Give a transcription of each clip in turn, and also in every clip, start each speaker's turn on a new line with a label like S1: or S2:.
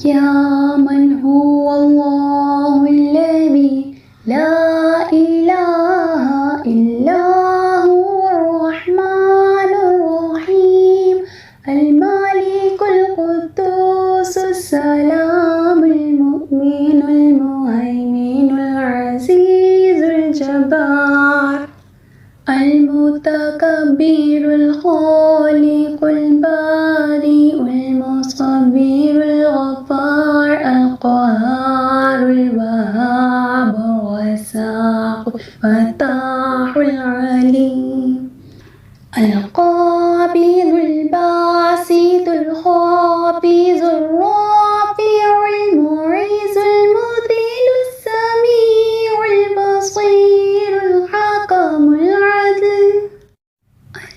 S1: يا من هو الله الذي لا إله إلا هو الرحمن الرحيم الملك القدوس السلام المؤمن المهيمن العزيز الجبار المتكبر الخالق البارئ المصبر الغفار القهار الوهاب الرزاق الفتاح العليم القابض الباسط الخافض الرافع المعز المذل السميع البصير الحكم العدل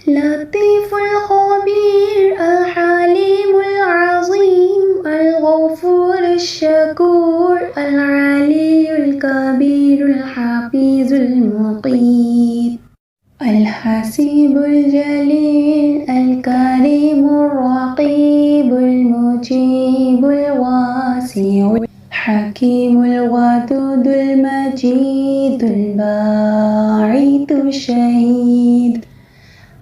S1: اللطيف الخبير الحليم العظيم الغفور الشكور العلي الكبير الحفيظ المقيت الحسيب الجليل الكريم الرقيب المجيب الواسع الحكيم الودود المجيد الباعث الشهيد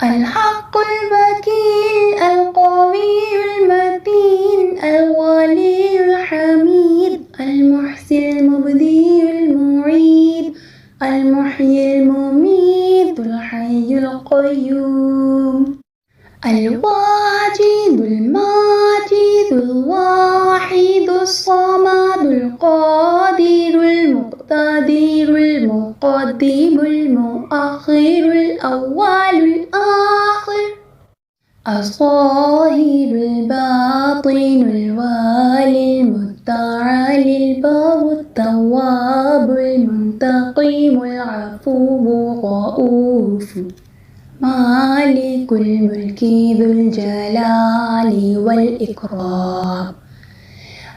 S1: الحق الوكيل القوي المتين الولي الحميد المحسن المبدي المعيد المحيي المميت الحي القيوم الواجد الماجد الواحد الصمد القادر المقتدر المقدم المؤخر الأول الآخر الظاهر الباطن الوالي المتعالي البر التواب المنتقم العفو الرؤوف مالك الملك ذو الجلال والإكرام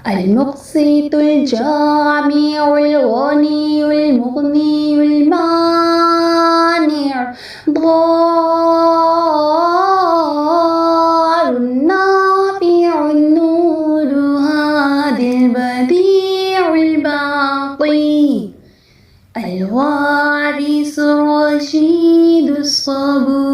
S1: المقسط الجامع الغني المغني المانع ضار النافع النور هادي البديع الباقي الوارث الرشيد الصبور